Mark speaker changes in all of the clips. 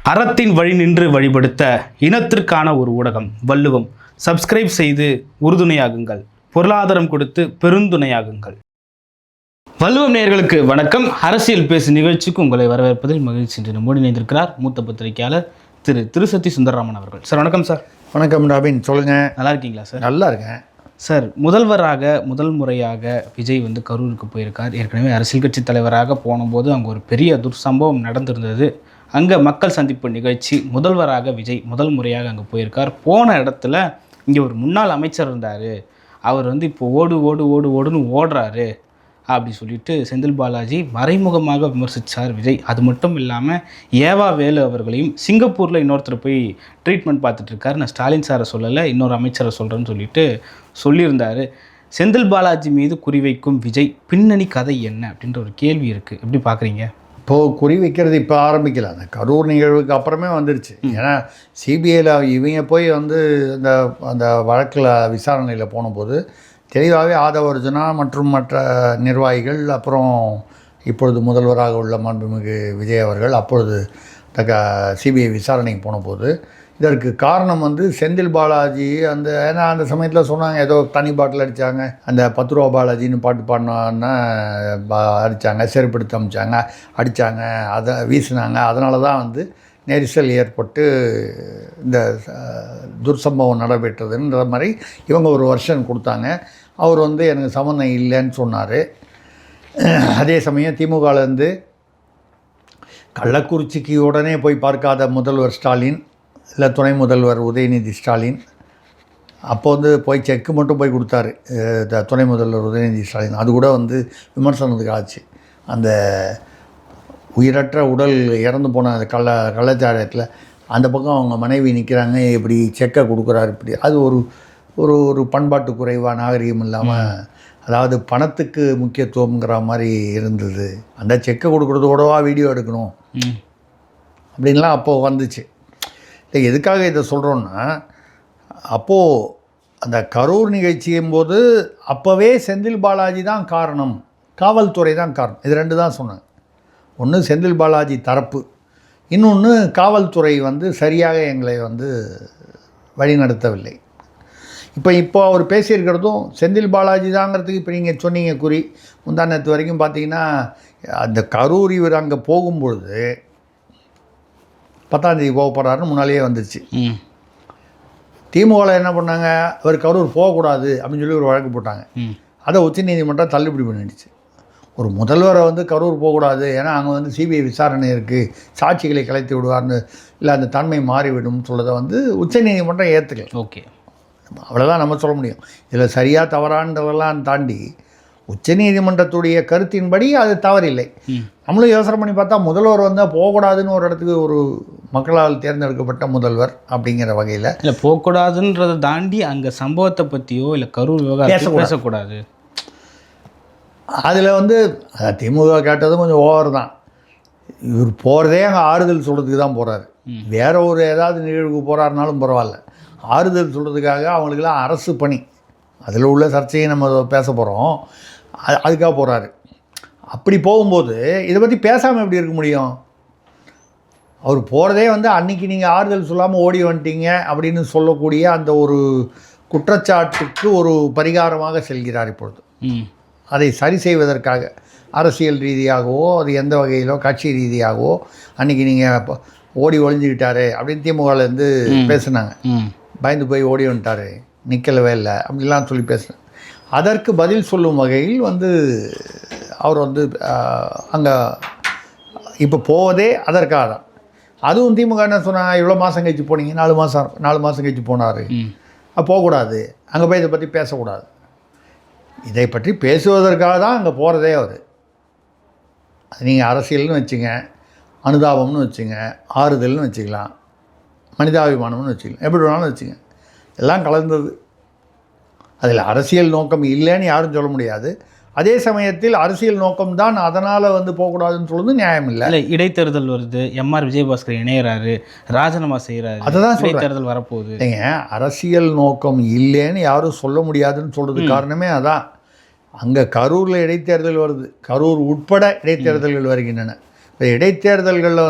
Speaker 1: அறத்தின் வழி நின்று வழிபடுத்த இனத்திற்கான ஒரு ஊடகம் வள்ளுவம். சப்ஸ்கிரைப் செய்து உறுதுணையாகுங்கள். பொருளாதாரம் கொடுத்து பெருந்துணையாகுங்கள். வள்ளுவம் நேயர்களுக்கு வணக்கம். அரசியல் பேசு நிகழ்ச்சிக்கு உங்களை வரவேற்பதில் மகிழ்ச்சி. என்று நம்மோடு இணைந்திருக்கிறார் மூத்த பத்திரிகையாளர் திரு திருசத்தி சுந்தரராமன் அவர்கள். சார் வணக்கம். சார்
Speaker 2: வணக்கம் ராபின், சொல்லுங்கள்.
Speaker 1: நல்லா இருக்கீங்களா சார்?
Speaker 2: நல்லா இருக்கேன்
Speaker 1: சார். முதல் முறையாக விஜய் கரூருக்கு போயிருக்கார். ஏற்கனவே அரசியல் கட்சி தலைவராக போனபோது அங்கே ஒரு பெரிய துர்சம்பவம் நடந்திருந்தது. அங்கே மக்கள் சந்திப்பு நிகழ்ச்சி முதல்வராக விஜய் முதல் முறையாக அங்கே போயிருக்கார். போன இடத்துல இங்கே ஒரு முன்னாள் அமைச்சர் இருந்தார். அவர் இப்போ ஓடுன்னு ஓடுறாரு அப்படி சொல்லிட்டு செந்தில் பாலாஜி மறைமுகமாக விமர்சித்தார் விஜய். அது மட்டும் இல்லாமல் ஏவா வேலு அவர்களையும் சிங்கப்பூரில் இன்னொருத்தர் போய் ட்ரீட்மெண்ட் பார்த்துட்ருக்காரு. நான் ஸ்டாலின் சாரை சொல்லலை, இன்னொரு அமைச்சரை சொல்கிறேன்னு சொல்லியிருந்தார். செந்தில் பாலாஜி மீது குறிவைக்கும் விஜய் பின்னணி கதை என்ன அப்படின்ற ஒரு கேள்வி இருக்குது. எப்படி பார்க்குறீங்க?
Speaker 2: இப்போது குறி வைக்கிறது இப்போ ஆரம்பிக்கல, அந்த கரூர் நிகழ்வுக்கு அப்புறமே வந்துடுச்சு. ஏன்னா சிபிஐயில் இவங்க போய் அந்த அந்த வழக்கில் விசாரணையில் போனபோது தெளிவாகவே ஆதவ அர்ஜுனா மற்றும் மற்ற நிர்வாகிகள், அப்புறம் இப்பொழுது முதல்வராக உள்ள மாண்புமிகு விஜய் அவர்கள் அப்பொழுது சிபிஐ விசாரணைக்கு போனபோது இதற்கு காரணம் செந்தில் பாலாஜி ஏன்னா அந்த சமயத்தில் சொன்னாங்க ஏதோ தனி பாட்டில் அடித்தாங்க, அந்த 10 ரூபா பாலாஜின்னு பாட்டு பாடினோன்னா அடித்தாங்க, செருப்படுத்தி அடித்தாங்க, அதை வீசினாங்க. அதனால தான் நெரிசல் ஏற்பட்டு இந்த துர்சம்பவம் நடைபெற்றதுன்ற மாதிரி இவங்க ஒரு வருஷன் கொடுத்தாங்க. அவர் எனக்கு சம்மந்தம் இல்லைன்னு சொன்னார். அதே சமயம் திமுகலேருந்து கள்ளக்குறிச்சிக்கு உடனே போய் பார்க்காத முதல்வர் ஸ்டாலின், இல்லை துணை முதல்வர் உதயநிதி ஸ்டாலின், அப்போ போய் செக்கு மட்டும் போய் கொடுத்தாரு துணை முதல்வர் உதயநிதி ஸ்டாலின். அது கூட விமர்சனத்துக்கு ஆச்சு. அந்த உயிரற்ற உடல் இறந்து போன அந்த கள்ளச்சாரத்தில் அந்த பக்கம் அவங்க மனைவி நிற்கிறாங்க, இப்படி செக்கை கொடுக்குறாரு. இப்படி அது ஒரு ஒரு ஒரு பண்பாட்டு குறைவாக நாகரிகம் இல்லாமல், அதாவது பணத்துக்கு முக்கியத்துவங்கிற மாதிரி இருந்தது. அந்த செக்கை கொடுக்குறதோடவா வீடியோ எடுக்கணும் அப்படின்லாம் அப்போது வந்துச்சு. இல்லை, எதுக்காக இதை சொல்கிறோன்னா, அப்போது அந்த கரூர் நிகழ்ச்சியும் போது அப்போவே செந்தில் பாலாஜி தான் காரணம், காவல்துறை தான் காரணம். இது ரெண்டு தான் சொன்னாங்க. ஒன்று செந்தில் பாலாஜி தரப்பு, இன்னொன்று காவல்துறை சரியாக எங்களை வழிநடத்தவில்லை. இப்போ அவர் பேசியிருக்கிறதும் செந்தில் பாலாஜி தாங்கிறதுக்கு இப்போ நீங்கள் சொன்னீங்க குறி. முந்தானத்து வரைக்கும் பார்த்தீங்கன்னா அந்த கரூர் இவர் அங்கே போகும்பொழுது 10ஆம் தேதி போக போகிறாருன்னு முன்னாலேயே வந்துருச்சு. திமுகவில் என்ன பண்ணாங்க, அவர் கரூர் போகக்கூடாது அப்படின்னு சொல்லி ஒரு வழக்கு போட்டாங்க. அதை உச்சநீதிமன்றம் தள்ளுபடி பண்ணிடுச்சு. ஒரு முதல்வரை கரூர் போகக்கூடாது, ஏன்னா அங்கே சிபிஐ விசாரணை இருக்குது, சாட்சிகளை கலைத்து விடுவார்னு, இல்லை அந்த தன்மை மாறிவிடும் சொல்லதை உச்சநீதிமன்றம் ஏற்றுக்கல.
Speaker 1: ஓகே,
Speaker 2: அவ்வளோதான் நம்ம சொல்ல முடியும். இதில் சரியாக தவறான்றதெல்லாம் தாண்டி உச்சநீதிமன்றத்துடைய கருத்தின்படி அது தவறில்லை. நம்மளும் யோசனை பண்ணி பார்த்தா முதல்வர் போகக்கூடாதுன்னு ஒரு இடத்துக்கு ஒரு மக்களால் தேர்ந்தெடுக்கப்பட்ட முதல்வர் அப்படிங்கிற வகையில்
Speaker 1: இல்லை, போகக்கூடாதுன்றதை தாண்டி அங்கே சம்பவத்தை பற்றியோ இல்லை கரூர் விவகாரம் பேசக்கூடாது.
Speaker 2: அதில் திமுக கேட்டதும் கொஞ்சம் ஓவர் தான். இவர் போகிறதே அங்கே ஆறுதல் சொல்கிறதுக்கு தான் போகிறாரு. வேறு ஒரு ஏதாவது நிகழ்வுக்கு போகிறாருனாலும் பரவாயில்ல, ஆறுதல் சொல்கிறதுக்காக அவங்களுக்கெல்லாம் அரசு பணி, அதில் உள்ள சர்ச்சையை நம்ம பேச போகிறோம், அதுக்காக போகிறாரு. அப்படி போகும்போது இதை பற்றி பேசாமல் எப்படி இருக்க முடியும்? அவர் போகிறதே அன்றைக்கி நீங்கள் ஆறுதல் சொல்லாமல் ஓடி வந்துட்டீங்க அப்படின்னு சொல்லக்கூடிய அந்த ஒரு குற்றச்சாட்டுக்கு ஒரு பரிகாரமாக செல்கிறார் இப்பொழுது. அதை சரி செய்வதற்காக அரசியல் ரீதியாகவோ அது எந்த வகையிலோ கட்சி ரீதியாகவோ அன்றைக்கி நீங்கள் ஓடி ஒழிஞ்சிக்கிட்டாரு அப்படின்னு திமுகலேருந்து பேசுனாங்க. பயந்து போய் ஓடி வந்துட்டார், நிற்கலவே இல்லை அப்படிலாம் சொல்லி பேசினேன். அதற்கு பதில் சொல்லும் வகையில் அவர் அங்கே இப்போ போவதே அதற்காக தான். அதுவும் திமுக என்ன சொன்னாங்க, இவ்வளோ மாதம் கழிச்சு போனீங்க, 4 மாதம் கழிச்சு போனார், போகக்கூடாது, அங்கே போய் இதை பற்றி பேசக்கூடாது. இதை பற்றி பேசுவதற்காக தான் அங்கே போகிறதே அவர். அது நீங்கள் அரசியல்னு வச்சுங்க, அனுதாபம்னு வச்சுங்க, ஆறுதல்னு வச்சுக்கலாம், மனிதாபிமானம்னு வச்சுக்கலாம், எப்படி வேணாலும் வச்சுங்க, எல்லாம் கலந்தது. அதில் அரசியல் நோக்கம் இல்லைன்னு யாரும் சொல்ல முடியாது. அதே சமயத்தில் அரசியல் நோக்கம்தான், அதனால் போகக்கூடாதுன்னு சொல்லுறது நியாயம் இல்லை.
Speaker 1: இல்லை, இடைத்தேர்தல் வருது, எம்ஆர் விஜயபாஸ்கர் இணையிறாரு, ராஜினாமா செய்கிறாரு,
Speaker 2: அதுதான்
Speaker 1: இடைத்தேர்தல் வரப்போகுது.
Speaker 2: இல்லைங்க, அரசியல் நோக்கம் இல்லைன்னு யாரும் சொல்ல முடியாதுன்னு சொல்கிறது காரணமே அதான். அங்கே கரூரில் இடைத்தேர்தல் வருது, கரூர் உட்பட இடைத்தேர்தல்கள் வருகின்றன. இப்போ இடைத்தேர்தல்களில்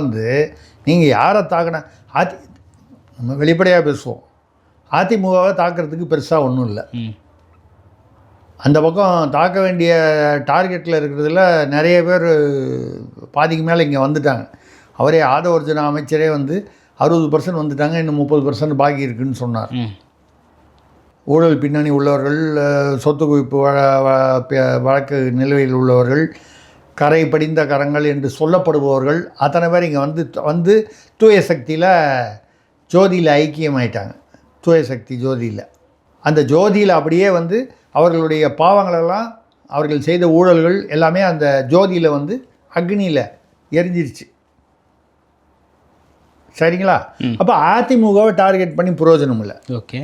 Speaker 2: நீங்கள் யாரை தாக்கின நம்ம வெளிப்படையாக பேசுவோம், அதிமுகவை தாக்கிறதுக்கு பெருசாக ஒன்றும் இல்லை. அந்த பக்கம் தாக்க வேண்டிய டார்கெட்டில் இருக்கிறதுல நிறைய பேர் பாதிக்கு மேலே இங்கே வந்துட்டாங்க. அவரே ஆதவர்ஜன அமைச்சரே வந்து 60% வந்துட்டாங்க, இன்னும் 30% பாக்கி இருக்குதுன்னு சொன்னார். ஊழல் பின்னணி உள்ளவர்கள், சொத்து குவிப்பு வழக்கு நிலுவையில் உள்ளவர்கள், கரை படிந்த கரங்கள் என்று சொல்லப்படுபவர்கள் அத்தனை பேர் இங்கே வந்து தூய சக்தியில் ஜோதியில் ஐக்கியமாயிட்டாங்க. தூய சக்தி ஜோதியில், அந்த ஜோதியில் அப்படியே வந்து அவர்களுடைய பாவங்களெல்லாம், அவர்கள் செய்த ஊழல்கள் எல்லாமே அந்த ஜோதியில் வந்து அக்னியில் எரிஞ்சிருச்சு. சரிங்களா? அப்போ அதிமுகவை டார்கெட் பண்ணி பிரயோஜனம் இல்லை.
Speaker 1: ஓகே,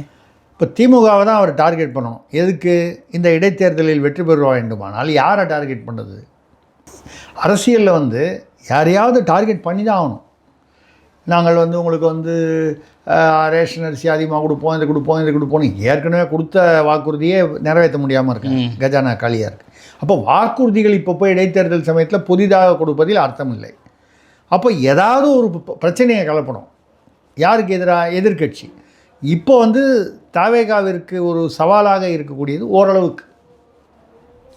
Speaker 2: இப்போ திமுகவை தான் அவர் டார்கெட் பண்ணணும். எதுக்கு? இந்த இடைத்தேர்தலில் வெற்றி பெற வேண்டுமானால் யாரை டார்கெட் பண்ணுறது? அரசியலில் வந்து யாரையாவது டார்கெட் பண்ணி தான் ஆகணும். நாங்கள் வந்து உங்களுக்கு வந்து ரேஷன் அரிசி அதிகமாக கொடுப்போம், இதை கொடுப்போம், இதை கொடுப்போம், ஏற்கனவே கொடுத்த வாக்குறுதியே நிறைவேற்ற முடியாமல் இருக்கு, கஜானா காலியாக இருக்குது. அப்போ வாக்குறுதிகள் இப்போ போய் இடைத்தேர்தல் சமயத்தில் புதிதாக கொடுப்பதில் அர்த்தம் இல்லை. அப்போ ஏதாவது ஒரு பிரச்சனையை கலப்பணும். யாருக்கு எதிராக? எதிர்க்கட்சி. இப்போ வந்து தவேகாவிற்கு ஒரு சவாலாக இருக்கக்கூடியது, ஓரளவுக்கு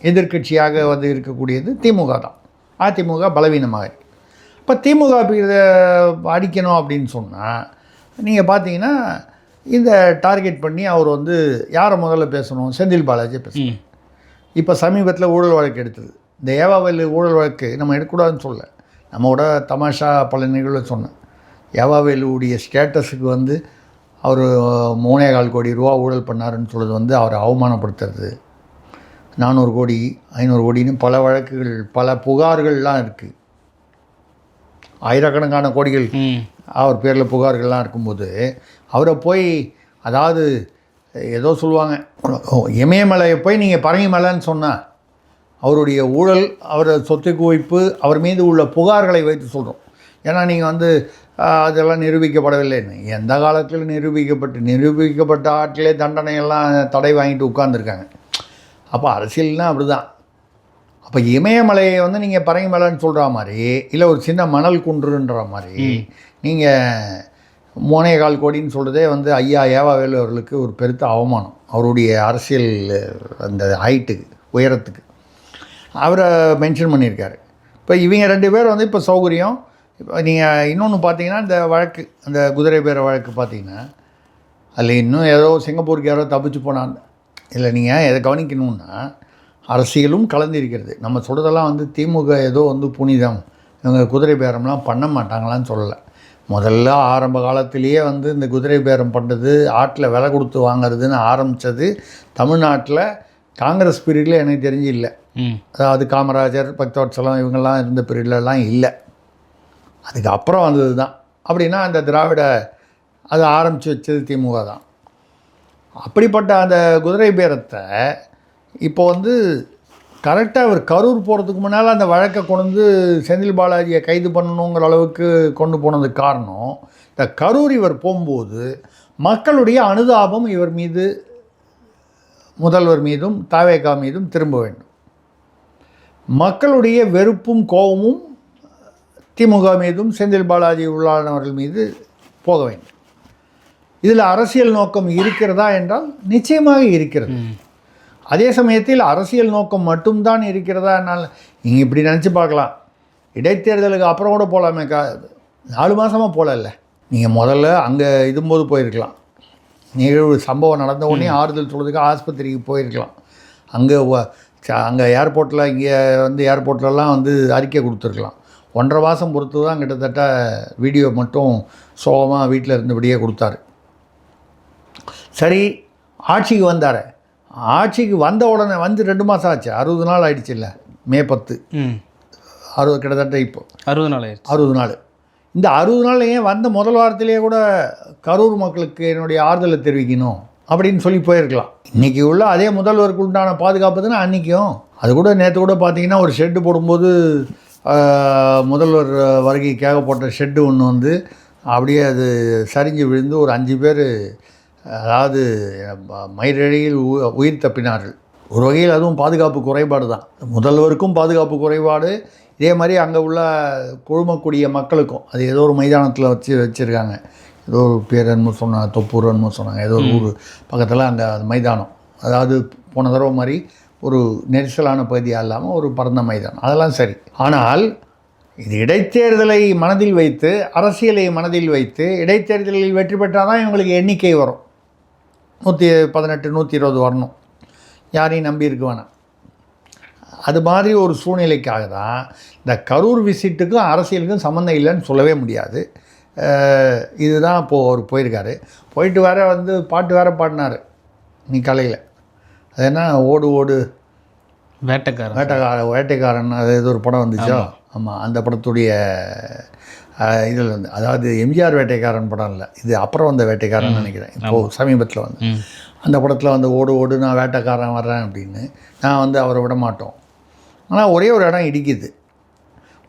Speaker 2: எதிர்க்கட்சியாக வந்து இருக்கக்கூடியது திமுக தான். அதிமுக பலவீனமாக இருக்குது. இப்போ திமுக இதை அடிக்கணும் அப்படின்னு சொன்னால் நீங்கள் பார்த்தீங்கன்னா இந்த டார்கெட் பண்ணி அவர் வந்து யாரை முதல்ல பேசணும்? செந்தில் பாலாஜி பேசணும். இப்போ சமீபத்தில் ஊழல் வழக்கு எடுத்தது, இந்த ஏவாவேலு ஊழல் வழக்கு நம்ம எடுக்கக்கூடாதுன்னு சொல்ல, நம்மளோட தமாஷா பல நிகழ்வு சொன்னேன். ஏவாவேலுடைய ஸ்டேட்டஸுக்கு வந்து அவர் 3.25 கோடி ரூபா ஊழல் பண்ணாருன்னு சொல்கிறது வந்து அவரை அவமானப்படுத்துறது. 400 கோடி 500 கோடின்னு பல வழக்குகள், பல புகார்கள்லாம் இருக்குது. ஆயிரக்கணக்கான கோடிகள் அவர் பேரில் புகார்கள்லாம் இருக்கும்போது அவரை போய், அதாவது ஏதோ சொல்லுவாங்க, இமயமலையை போய் நீங்கள் பரங்கி மலைன்னு சொன்னால் அவருடைய ஊழல், அவர் சொத்து குவிப்பு, அவர் மீது உள்ள புகார்களை வைத்து சொல்கிறோம். ஏன்னா நீங்கள் வந்து அதெல்லாம் நிரூபிக்கப்படவில்லைன்னு, எந்த காலத்தில் நிரூபிக்கப்பட்ட ஆட்களே தண்டனையெல்லாம் தடை வாங்கிட்டு உட்கார்ந்துருக்காங்க. அப்போ அரசியல்னால் அப்படி தான். அப்போ இமயமலையை வந்து நீங்கள் பரங்கி மலைன்னு சொல்கிற மாதிரி, இல்லை ஒரு சின்ன மணல் குன்றுன்ற மாதிரி நீங்கள் 3.25 கோடின்னு சொல்கிறதே வந்து ஐயா ஏவாவேலு அவர்களுக்கு ஒரு பெருத்த அவமானம். அவருடைய அரசியல் அந்த ஹைட்டுக்கு, உயரத்துக்கு அவரை மென்ஷன் பண்ணியிருக்காரு. இப்போ இவங்க 2 பேர் வந்து இப்போ சௌகரியம். இப்போ நீங்கள் இன்னொன்று பார்த்தீங்கன்னா, இந்த வழக்கு, அந்த குதிரை பேர வழக்கு பார்த்தீங்கன்னா, அதில் இன்னும் ஏதோ சிங்கப்பூருக்கு யாரோ தப்பிச்சு போனாங்க. இல்லை, நீங்கள் எதை கவனிக்கணுன்னா, அரசியலும் கலந்திருக்கிறது. நம்ம சொல்கிறதெல்லாம் வந்து திமுக ஏதோ வந்து புனிதம், இவங்க குதிரை பேரம்லாம் பண்ண மாட்டாங்களான்னு சொல்லலை. முதல்ல ஆரம்ப காலத்திலேயே வந்து இந்த குதிரை பேரம் பண்ணுறது, ஆட்டில் விலை கொடுத்து வாங்கிறதுன்னு ஆரம்பித்தது தமிழ்நாட்டில் காங்கிரஸ் பீரியடில் எனக்கு தெரிஞ்சு இல்லை. அதாவது காமராஜர், பக்தவத்சலம் இவங்கெல்லாம் இருந்த பீரியட்லலாம் இல்லை, அதுக்கப்புறம் வந்தது தான். அப்படின்னா அந்த திராவிட அதை ஆரம்பித்து வச்சது திமுக தான். அப்படிப்பட்ட அந்த குதிரை பேரத்தை இப்போ வந்து கரெக்டாக அவர் கரூர் போகிறதுக்கு முன்னால் அந்த வழக்கை கொண்டு செந்தில் பாலாஜியை கைது பண்ணணுங்கிற அளவுக்கு கொண்டு போனதுக்கு காரணம், இந்த கரூர் இவர் போகும்போது மக்களுடைய அனுதாபம் இவர் மீது, முதல்வர் மீதும் தவேகா மீதும் திரும்ப வேண்டும். மக்களுடைய வெறுப்பும் கோபமும் திமுக மீதும் செந்தில் பாலாஜி உள்ளானவர்கள் மீது போக வேண்டும். இதில் அரசியல் நோக்கம் இருக்கிறதா என்றால் நிச்சயமாக இருக்கிறது. அதே சமயத்தில் அரசியல் நோக்கம் மட்டும்தான் இருக்கிறதா என்னால் நீங்கள் இப்படி நினச்சி பார்க்கலாம். இடைத்தேர்தலுக்கு அப்புறம் கூட போகலாமே, 4 மாதமாக போகல. நீங்கள் முதல்ல அங்கே இதும்போது போயிருக்கலாம், நிகழ்வு சம்பவம் நடந்த உடனே ஆறுதல் சொல்கிறதுக்கு ஆஸ்பத்திரிக்கு போயிருக்கலாம். அங்கே ஏர்போர்ட்டில், இங்கே வந்து ஏர்போர்ட்லலாம் வந்து அறிக்கை கொடுத்துருக்கலாம். 1.5 மாதம் பொறுத்து தான் கிட்டத்தட்ட வீடியோ மட்டும் சோகமாக வீட்டில் இருந்தபடியே கொடுத்தாரு. சரி, ஆட்சிக்கு வந்தார். ஆட்சிக்கு வந்த உடனே வந்து 2 மாதம் ஆச்சு, 60 நாள் ஆயிடுச்சு. இல்லை, மே 10 60 கிட்டத்தட்ட இப்போ 60 நாள் ஆயிடுச்சு. 60 நாள். இந்த 60 நாள் ஏன் வந்த முதல் வாரத்திலேயே கூட கரூர் மக்களுக்கு என்னுடைய ஆறுதலை தெரிவிக்கணும் அப்படின்னு சொல்லி போயிருக்கலாம். இன்றைக்கி உள்ள அதே முதல்வருக்கு உண்டான பாதுகாப்பு தானே அன்றைக்கும். அது கூட நேற்று கூட பார்த்தீங்கன்னா ஒரு ஷெட்டு போடும்போது முதல்வர் வருகைக்காக போட்ட ஷெட்டு ஒன்று வந்து அப்படியே அது சரிஞ்சு விழுந்து ஒரு 5 பேர், அதாவது மயிரடியில் உயிர் தப்பினார்கள். ஒரு வகையில் அதுவும் பாதுகாப்பு குறைபாடு தான். முதல்வருக்கும் பாதுகாப்பு குறைபாடு, இதே மாதிரி அங்கே உள்ள குழுமக்கூடிய மக்களுக்கும். அது ஏதோ ஒரு மைதானத்தில் வச்சுருக்காங்க. ஏதோ ஒரு பேர் என்னமோ சொன்னாங்க, தொப்பூர் என்னமோ சொன்னாங்க, ஏதோ ஒரு ஊர் பக்கத்தில் அங்கே அது மைதானம். அதாவது போன தடவை மாதிரி ஒரு நெரிசலான பகுதியாக இல்லாமல் ஒரு பரந்த மைதானம், அதெல்லாம் சரி. ஆனால் இது இடைத்தேர்தலை மனதில் வைத்து, அரசியலை மனதில் வைத்து இடைத்தேர்தலில் வெற்றி பெற்றால் தான் இவங்களுக்கு எண்ணிக்கை வரும். 118 120 வரணும், யாரையும் நம்பி இருக்க வேணாம். அது மாதிரி ஒரு சூழ்நிலைக்காக தான் இந்த கரூர் விசிட்டுக்கும் அரசியலுக்கும் சம்மந்தம் இல்லைன்னு சொல்லவே முடியாது. இதுதான் இப்போது அவர் போயிருக்காரு. போயிட்டு வேற வந்து பாட்டு வேற பாடினார் நீ காலையில். அது என்ன ஓடு ஓடு வேட்டைக்காரன் அது ஏதோ ஒரு படம் வந்துச்சோ. ஆமாம், அந்த படத்துடைய இதில் வந்து, அதாவது எம்ஜிஆர் வேட்டைக்காரன் படம் இல்லை, இது அப்புறம் வந்த வேட்டைக்காரன் நினைக்கிறேன். இப்போது சமீபத்தில் வந்து அந்த படத்தில் வந்து ஓடு ஓடு நான் வேட்டைக்காரன் வர்றேன் அப்படின்னு நான் வந்து அவரை விட மாட்டோம். ஆனால் ஒரே ஒரு இடம் இடிக்குது.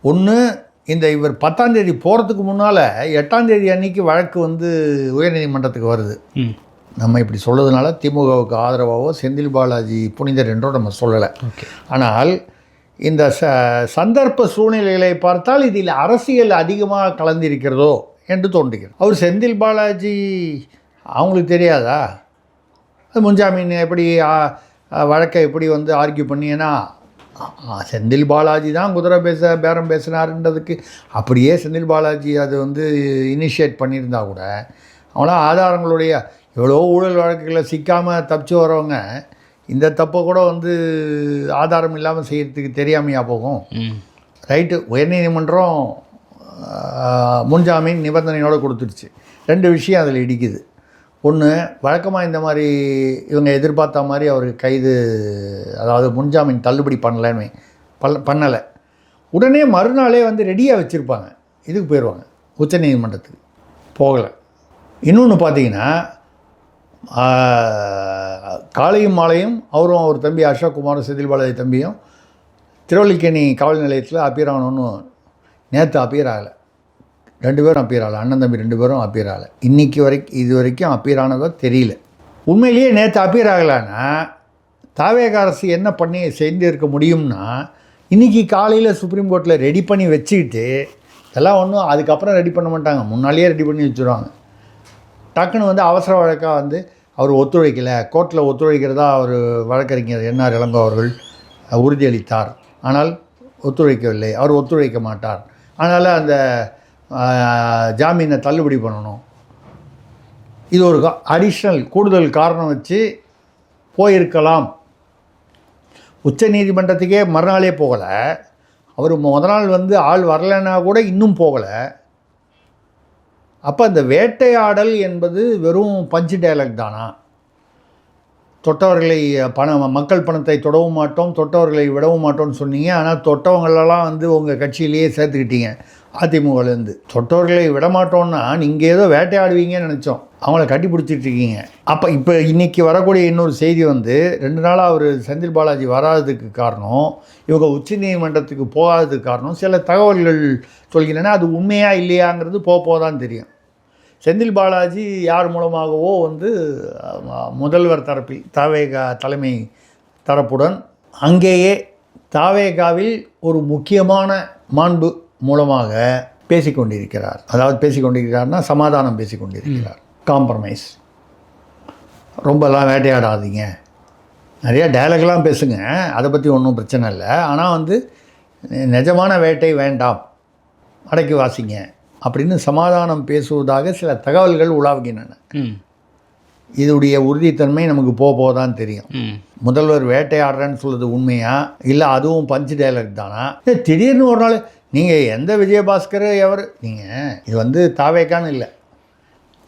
Speaker 2: ஒன்று, இந்த இவர் 10ஆம் தேதி போகிறதுக்கு முன்னால் 8ஆம் தேதி அன்னைக்கு வழக்கு வந்து உயர்நீதிமன்றத்துக்கு வருது. நம்ம இப்படி சொல்கிறதுனால திமுகவுக்கு ஆதரவாகவோ செந்தில் பாலாஜி புனிதர் என்றோ நம்ம சொல்லலை. ஆனால் இந்த சந்தர்ப்ப சூழ்நிலைகளை பார்த்தால் இதில் அரசியல் அதிகமாக கலந்திருக்கிறதோ என்று தோன்றுகிறது. அவர் செந்தில் பாலாஜி அவங்களுக்கு தெரியாதா அது முன்ஜாமீன் எப்படி வழக்கை எப்படி வந்து ஆர்கியூ பண்ணி, ஏன்னா செந்தில் பாலாஜி தான் குதிரை பேரம் பேசினார்ன்றதுக்கு அப்படியே செந்தில் பாலாஜி அது வந்து இனிஷியேட் பண்ணியிருந்தா கூட அவங்களாம் ஆதாரங்களுடைய எவ்வளோ ஊழல் வழக்குகளில் சிக்காமல் தப்பிச்சு வரவங்க இந்த தப்பை கூட வந்து ஆதாரம் இல்லாமல் செய்கிறதுக்கு தெரியாமையா போகும். ரைட்டு, உயர்நீதிமன்றம் முன்ஜாமீன் நிபந்தனையோடு கொடுத்துருச்சு. 2 விஷயம் அதில் இடிக்குது. ஒன்று, வழக்கமாக இந்த மாதிரி இவங்க எதிர்பார்த்த மாதிரி அவருக்கு கைது, அதாவது முன்ஜாமீன் தள்ளுபடி பண்ணலை. உடனே மறுநாளே வந்து ரெடியாக வச்சுருப்பாங்க, இதுக்கு போயிடுவாங்க உச்சநீதிமன்றத்துக்கு, போகலை. இன்னொன்று பார்த்தீங்கன்னா, காலையும் மாலையும் அவரும் அவர் தம்பி அசோக்குமாரும் செந்தில் பாலாஜி தம்பியும் திருவல்லிக்கேணி காவல் நிலையத்தில் அப்பியர் ஆகணும்னு நேற்று அப்பியர் ஆகலை. 2 பேரும் அப்பியர் ஆகலை, அண்ணன் தம்பி 2 பேரும் அப்பியர் ஆகலை. இது வரைக்கும் அப்பியர் ஆனதோ தெரியல. உண்மையிலேயே நேற்று அப்பியர் ஆகலைன்னா தாவேக அரசு என்ன பண்ணி செய்திருக்க முடியும்னா, இன்றைக்கி காலையில் சுப்ரீம் கோர்ட்டில் ரெடி பண்ணி வச்சுக்கிட்டு, இதெல்லாம் ஒன்றும் அதுக்கப்புறம் ரெடி பண்ண மாட்டாங்க, முன்னாலேயே ரெடி பண்ணி வச்சுருவாங்க. டக்குன்னு வந்து அவசர வழக்காக வந்து அவர் ஒத்துழைக்கலை, கோர்ட்டில் ஒத்துழைக்கிறதா அவர் வழக்கறிஞர் என்ஆர் இளங்கோ அவர்கள் உறுதியளித்தார். ஆனால் ஒத்துழைக்கவில்லை, அவர் ஒத்துழைக்க மாட்டார், அதனால் அந்த ஜாமீனை தள்ளுபடி பண்ணணும். இது ஒரு அடிஷ்னல் கூடுதல் காரணம் வச்சு போயிருக்கலாம். உச்ச நீதிமன்றத்துக்கே மறுநாளே போகலை. அவர் முதல் நாள் வந்து ஆள் வரலைன்னா கூட இன்னும் போகலை. அப்போ அந்த வேட்டையாடல் என்பது வெறும் பஞ்சு டயலாக் தானா? தொட்டவர்களை மக்கள் பணத்தை தொடவும் மாட்டோம், தொட்டவர்களை விடவும் மாட்டோம்னு சொன்னீங்க. ஆனால் தொட்டவங்களெல்லாம் வந்து உங்கள் கட்சியிலேயே சேர்த்துக்கிட்டீங்க அதிமுகலேருந்து. தொட்டவர்களை விடமாட்டோன்னா நீங்கள் ஏதோ வேட்டையாடுவீங்கன்னு நினச்சோம், அவங்கள கட்டி பிடிச்சிட்ருக்கீங்க. அப்போ இப்போ இன்றைக்கி வரக்கூடிய இன்னொரு செய்தி வந்து, 2 நாளாக அவர் செந்தில் பாலாஜி வராததுக்கு காரணம், இவங்க உச்ச நீதிமன்றத்துக்கு போகாததுக்கு காரணம் சில தகவல்கள் சொல்கிறேன்னா அது உண்மையாக இல்லையாங்கிறது போதான் தெரியும். செந்தில் பாலாஜி யார் மூலமாகவோ வந்து முதல்வர் தரப்பில் தாவேகா தலைமை தரப்புடன் அங்கேயே தாவேகாவில் ஒரு முக்கியமான மாண்பு மூலமாக பேசிக்கொண்டிருக்கிறார். அதாவது பேசிக்கொண்டிருக்கிறார்னா சமாதானம் பேசிக்கொண்டிருக்கிறார், காம்ப்ரமைஸ். ரொம்பலாம் வேட்டையாடாதீங்க, நிறையா டயலாக்லாம் பேசுங்க, அதை பற்றி ஒன்றும் பிரச்சனை இல்லை. ஆனால் வந்து நிஜமான வேட்டை வேண்டாம், அடக்கி வாசிங்க அப்படின்னு சமாதானம் பேசுவதாக சில தகவல்கள் உலாவுகின்றன. இதோடைய உறுதித்தன்மை நமக்கு போதான் தெரியும். முதல்வர் வேட்டையாடுறேன்னு சொல்கிறது உண்மையா இல்லை அதுவும் பஞ்சு டயலாக் தானா? திடீர்னு ஒரு நாள் நீங்கள் எந்த விஜயபாஸ்கர் நீங்கள் இது வந்து தாவேக்கான்னு இல்லை,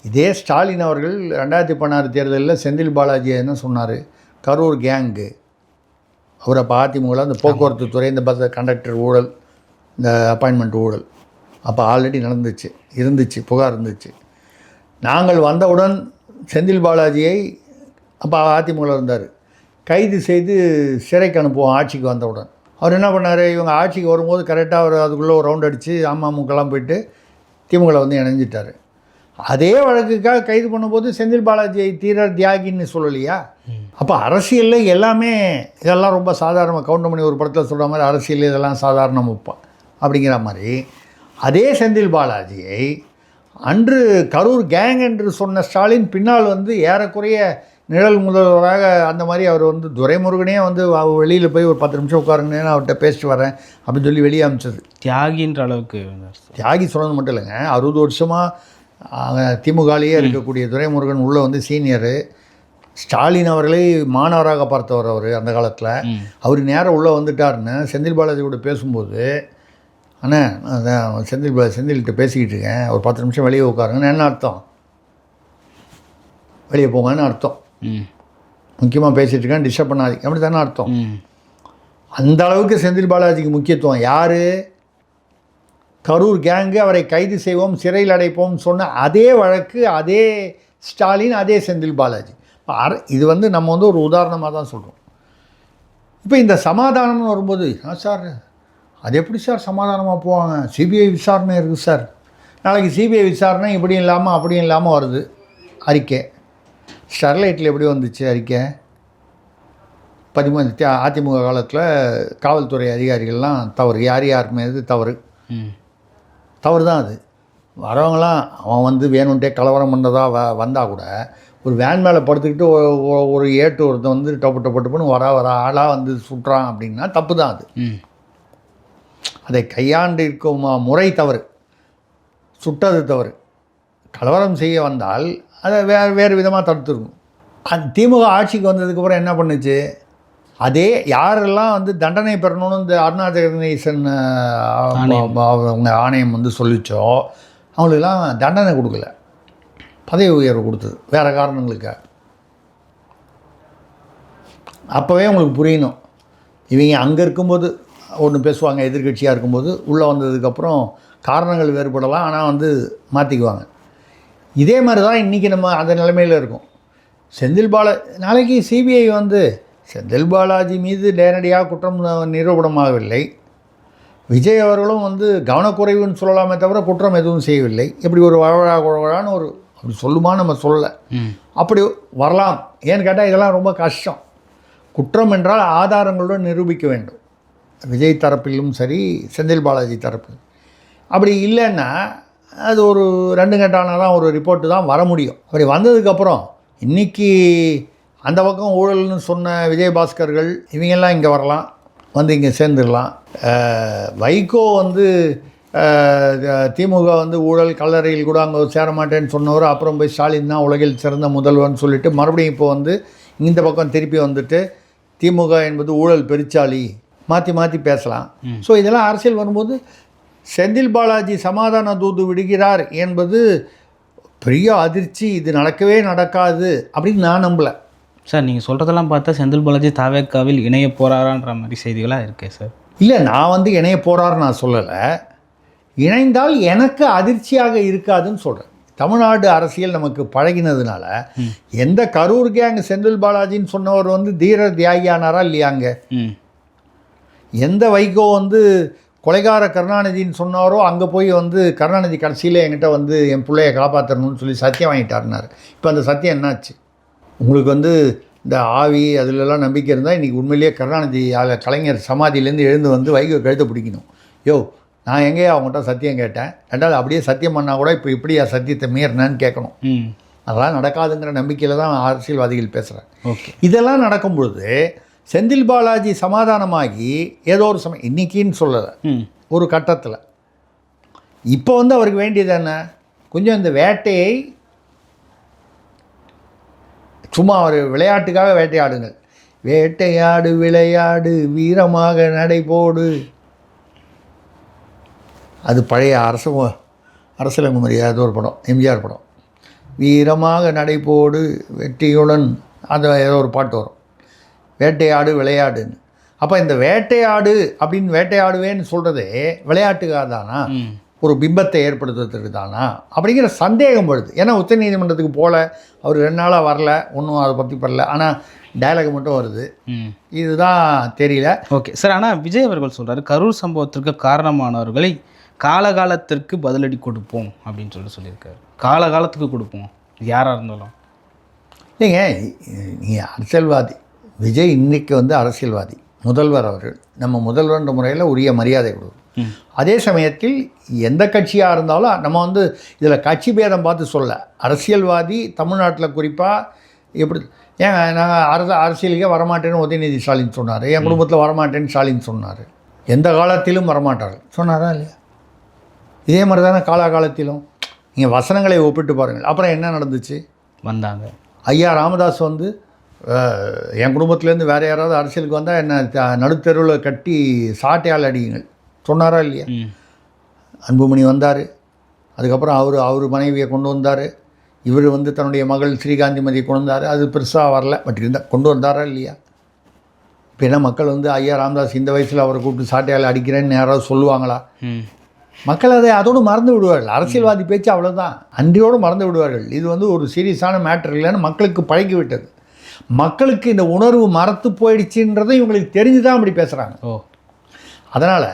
Speaker 2: இதே ஸ்டாலின் அவர்கள் 2016 தேர்தலில் செந்தில் பாலாஜி என்ன சொன்னார், கரூர் கேங்கு அவர் அப்போ அதிமுகவில் அந்த போக்குவரத்து துறை, இந்த பஸ் கண்டக்டர் ஊழல், இந்த அப்பாயின்மெண்ட் ஊழல் அப்போ ஆல்ரெடி இருந்துச்சு, புகார் இருந்துச்சு. நாங்கள் வந்தவுடன் செந்தில் பாலாஜியை, அப்போ அதிமுகவில் இருந்தார், கைது செய்து சிறைக்கு அனுப்புவோம் ஆட்சிக்கு வந்தவுடன். அவர் என்ன பண்ணார், இவங்க ஆட்சிக்கு வரும்போது கரெக்டாக அவர் அதுக்குள்ளே ஒரு ரவுண்ட் அடித்து அமமுகலாம் போயிட்டு திமுகவில் வந்து இணைஞ்சிட்டார். அதே வழக்குக்காக கைது பண்ணும்போது செந்தில் பாலாஜியை தீரர் தியாகின்னு சொல்லலையா? அப்போ அரசியலில் எல்லாமே இதெல்லாம் ரொம்ப சாதாரணமாக கவுண்டமணி ஒரு படத்தில் சொல்கிற மாதிரி அரசியல் இதெல்லாம் சாதாரணம் அப்படிங்கிற மாதிரி அதே செந்தில் பாலாஜியை அன்று கரூர் கேங் என்று சொன்ன ஸ்டாலின் பின்னால் வந்து ஏறக்குறைய நிழல் முதல்வராக அந்த மாதிரி அவர் வந்து துரைமுருகனே வந்து வெளியில் போய் ஒரு 10 நிமிஷம் உட்காருங்கன்னு அவர்கிட்ட பேசிட்டு வரேன் அப்படின்னு சொல்லி வெளியே அமிச்சது.
Speaker 1: தியாகின்ற அளவுக்கு
Speaker 2: தியாகி சொன்னது மட்டும் இல்லைங்க, 60 வருஷமாக திமுகலேயே இருக்கக்கூடிய துரைமுருகன் உள்ளே வந்து சீனியரு. ஸ்டாலின் அவர்களை மாணவராக பார்த்தவர் அவர் அந்த காலத்தில். அவர் நேராக உள்ளே வந்துட்டாருன்னு செந்தில் பாலாஜி கூட பேசும்போது, அண்ணா அதான் செந்தில்கிட்ட பேசிக்கிட்டு இருக்கேன், ஒரு 10 நிமிஷம் வெளியே உட்காருங்கன்னு என்ன அர்த்தம்? வெளியே போங்கன்னு அர்த்தம். முக்கியமாக பேசிகிட்டு இருக்கேன், டிஸ்டர்ப் பண்ணாதீங்க அப்படி தானே அர்த்தம். அந்த அளவுக்கு செந்தில் பாலாஜிக்கு முக்கியத்துவம். யார்? கரூர் கேங்கு அவரை கைது செய்வோம் சிறையில் அடைப்போம் சொன்ன அதே வழக்கு, அதே ஸ்டாலின், அதே செந்தில் பாலாஜி. இது வந்து நம்ம வந்து ஒரு உதாரணமாக தான் சொல்கிறோம். இப்போ இந்த சமாதானம்னு வரும்போது, சார் அது எப்படி சார் சமாதானமாக போவாங்க? சிபிஐ விசாரணை இருக்குது சார். நாளைக்கு சிபிஐ விசாரணை இப்படியும் இல்லாமல் அப்படியும் இல்லாமல் வருது அறிக்கை. ஸ்டெர்லைட்டில் எப்படி வந்துச்சு அறிக்கை? 13 அதிமுக காலத்தில் காவல்துறை அதிகாரிகள்லாம் தவறு, யார் மீது தவறு தான் அது. வரவங்களாம் அவன் வந்து வேணுன்ட்டே கலவரம் பண்ணதாக வந்தால் கூட ஒரு வேன் மேலே படுத்துக்கிட்டு ஒரு ஏட்டு ஒருத்தன் வந்து டப்பு வர ஆளாக வந்து சுட்டுறான் அப்படின்னா தப்பு தான் அது. அதை கையாண்டு இருக்கும் முறை தவறு, சுட்டது தவறு. கலவரம் செய்ய வந்தால் அதை வேறு விதமாக தடுத்துருக்கும். திமுக ஆட்சிக்கு வந்ததுக்கப்புறம் என்ன பண்ணுச்சு? அதே யாரெல்லாம் வந்து தண்டனை பெறணும்னு இந்த அருணா ஜெகதீசன் அவங்க ஆணையம் வந்து சொல்லிச்சோ அவங்களுக்கெல்லாம் தண்டனை கொடுக்கல, பதவி உயர்வு கொடுத்தது வேறு காரணங்களுக்காக. அப்போவே உங்களுக்கு புரியணும், இவங்க அங்கே இருக்கும்போது ஒன்று பேசுவாங்க, எதிர்கட்சியாக இருக்கும்போது உள்ளே வந்ததுக்கப்புறம் காரணங்கள் வேறுபடலாம், ஆனால் வந்து மாற்றிக்குவாங்க. இதே மாதிரி தான் இன்றைக்கி நம்ம அந்த நிலைமையில் இருக்கோம். நாளைக்கு சிபிஐ வந்து செந்தில் பாலாஜி மீது நேரடியாக குற்றம் நிரூபணமாகவில்லை. விஜய் அவர்களும் வந்து கவனக்குறைவுன்னு சொல்லலாமே தவிர குற்றம் எதுவும் செய்யவில்லை. எப்படி ஒரு வழவழான்னு ஒரு அப்படி சொல்லுமா நம்ம சொல்லலை, அப்படி வரலாம். ஏன்னு கேட்டால் இதெல்லாம் ரொம்ப கஷ்டம். குற்றம் என்றால் ஆதாரங்களுடன் நிரூபிக்க வேண்டும், விஜய் தரப்பிலும் சரி செந்தில் பாலாஜி தரப்பிலும். அப்படி இல்லைன்னா அது ஒரு 2 கட்டான தான் ஒரு ரிப்போர்ட்டு தான் வர முடியும். அப்படி வந்ததுக்கப்புறம் இன்றைக்கி அந்த பக்கம் ஊழல்னு சொன்ன விஜயபாஸ்கர்கள் இவங்கெல்லாம் இங்கே வரலாம், வந்து இங்கே சேர்ந்துடலாம். வைகோ வந்து திமுக வந்து ஊழல் கல்லறையில் கூட அங்கே சேர மாட்டேன்னு சொன்னவர் அப்புறம் போய் ஸ்டாலின் தான் உலகில் சிறந்த முதல்வர்னு சொல்லிட்டு மறுபடியும் இப்போ வந்து இந்த பக்கம் திருப்பி வந்துட்டு திமுக என்பது ஊழல் பெருச்சாளி மாற்றி பேசலாம். ஸோ இதெல்லாம் அரசியல் வரும்போது செந்தில் பாலாஜி சமாதான தூது விடுகிறார் என்பது பெரிய அதிர்ச்சி. இது நடக்கவே நடக்காது அப்படின்னு நான் நம்பலை
Speaker 1: சார். நீங்கள் சொல்கிறதெல்லாம் பார்த்தா செந்தில் பாலாஜி தாவேக்காவில் இணைய போகிறாரான்ற மாதிரி செய்திகளாக இருக்கே சார்.
Speaker 2: இல்லை, நான் வந்து இணைய போகிறாருன்னு நான் சொல்லலை. இணைந்தால் எனக்கு அதிர்ச்சியாக இருக்காதுன்னு சொல்கிறேன். தமிழ்நாடு அரசியல் நமக்கு பழகினதுனால எந்த கரூர் கேங் செந்தில் பாலாஜின்னு சொன்னவர் வந்து தீர தியாகியானாரா இல்லையாங்க? எந்த வைகோ வந்து கொலைகார கருணாநிதின்னு சொன்னாரோ அங்கே போய் வந்து கருணாநிதி கடைசியில் என்கிட்ட வந்து என் பிள்ளையை காப்பாற்றணும்னு சொல்லி சத்தியம் வாங்கிட்டாருனார். இப்போ அந்த சத்தியம் என்னாச்சு? உங்களுக்கு வந்து இந்த ஆவி அதிலெல்லாம் நம்பிக்கை இருந்தால் இன்றைக்கி உண்மையிலேயே கருணாநிதி கலைஞர் சமாதியிலேருந்து எழுந்து வந்து வைகோ கழுத்தை பிடிக்கணும். நான் எங்கேயா அவங்ககிட்ட சத்தியம் கேட்டேன், ரெண்டாவது அப்படியே சத்தியம் பண்ணால் கூட இப்போ இப்படியா சத்தியத்தை மீறினேன்னு கேட்கணும். அதெல்லாம் நடக்காதுங்கிற நம்பிக்கையில் தான் அரசியல்வாதிகள் பேசுகிறேன்.
Speaker 1: ஓகே,
Speaker 2: இதெல்லாம் நடக்கும்பொழுது செந்தில் பாலாஜி சமாதானமாகி ஏதோ ஒரு சமயம் இன்றைக்கின்னு சொல்லலை, ஒரு கட்டத்தில் இப்போ வந்து அவருக்கு வேண்டியது என்ன? கொஞ்சம் இந்த வேட்டையை சும்மா ஒரு விளையாட்டுக்காக வேட்டையாடுங்கள். வேட்டையாடு வீரமாக நடைபோடு. அது பழைய அரசியலமைப்பு மரியாதை ஒரு படம், எம்ஜிஆர் படம். வீரமாக நடைபோடு வெற்றியுடன் அந்த ஏதோ ஒரு பாட்டு வரும், வேட்டையாடு விளையாடுன்னு. அப்போ இந்த வேட்டையாடு அப்படின்னு வேட்டையாடுவேன்னு சொல்கிறதே விளையாட்டுக்காக தானா, ஒரு பிம்பத்தை ஏற்படுத்துறதுக்கு தானா அப்படிங்கிற சந்தேகம் வருது. ஏன்னா உச்சநீதிமன்றத்துக்கு போகல, அவர் 2 நாளாக வரல, ஒன்றும் அதை பற்றி பரல, ஆனால் டயலாக் மட்டும் வருது. இதுதான் தெரியல.
Speaker 1: Okay sir. ஆனால் விஜய் அவர்கள் சொல்கிறார், கரூர் சம்பவத்திற்கு காரணமானவர்களை காலகாலத்திற்கு பதிலடி கொடுப்போம் அப்படின்னு சொல்லியிருக்காரு. காலகாலத்துக்கு கொடுப்போம் யாராக இருந்தாலும்.
Speaker 2: இல்லைங்க, நீ அரசியல்வாதி விஜய் இன்றைக்கி வந்து அரசியல்வாதி, முதல்வர் அவர்கள். நம்ம முதல்வர்ன்ற முறையில் உரிய மரியாதை கொடுக்கும். அதே சமயத்தில் எந்த கட்சியாக இருந்தாலும் நம்ம வந்து இதில் கட்சி பேதம் பார்த்து சொல்ல, அரசியல்வாதி தமிழ்நாட்டில் குறிப்பாக எப்படி ஏங்க நாங்கள் அரசியலுக்கே வரமாட்டேன்னு உதயநிதி ஸ்டாலின் சொன்னார், என் குடும்பத்தில் வரமாட்டேன்னு ஸ்டாலின் சொன்னார். எந்த காலத்திலும் வரமாட்டார்கள் சொன்னாரா இல்லையா? இதே மாதிரி தானே காலகாலத்திலும். நீங்கள் வசனங்களை ஒப்பிட்டு பாருங்கள். அப்புறம் என்ன நடந்துச்சு?
Speaker 1: வந்தாங்க.
Speaker 2: ஐயா ராமதாஸ் வந்து என் குடும்பத்துலேருந்து வேறு யாராவது அரசியலுக்கு வந்தால் என்ன நடுத்தெருவில் கட்டி சாட்டையால் அடியுங்கள் சொன்னாரா இல்லையா? அன்புமணி வந்தார், அதுக்கப்புறம் அவர் மனைவியை கொண்டு வந்தார், இவர் வந்து தன்னுடைய மகள் ஸ்ரீகாந்திமதியை கொண்டு வந்தார். அது பெருசாக வரல, பட் இருந்தால் கொண்டு வந்தாரா இல்லையா? இப்போ என்ன மக்கள் வந்து ஐயா ராமதாஸ் இந்த வயசில் அவரை கூப்பிட்டு சாட்டையால் அடிக்கிறேன்னு யாராவது சொல்லுவாங்களா? மக்கள் அதை அதோடு மறந்து விடுவார்கள். அரசியல்வாதி பேச்சு அவ்வளோதான், அன்றையோடு மறந்து விடுவார்கள். இது வந்து ஒரு சீரியஸான மேட்டர் இல்லைன்னு மக்களுக்கு பழகி விட்டது. மக்களுக்கு இந்த உணர்வு மறத்து போயிடுச்சுன்றதை இவங்களுக்கு தெரிஞ்சு தான் அப்படி பேசுகிறாங்க. அதனால்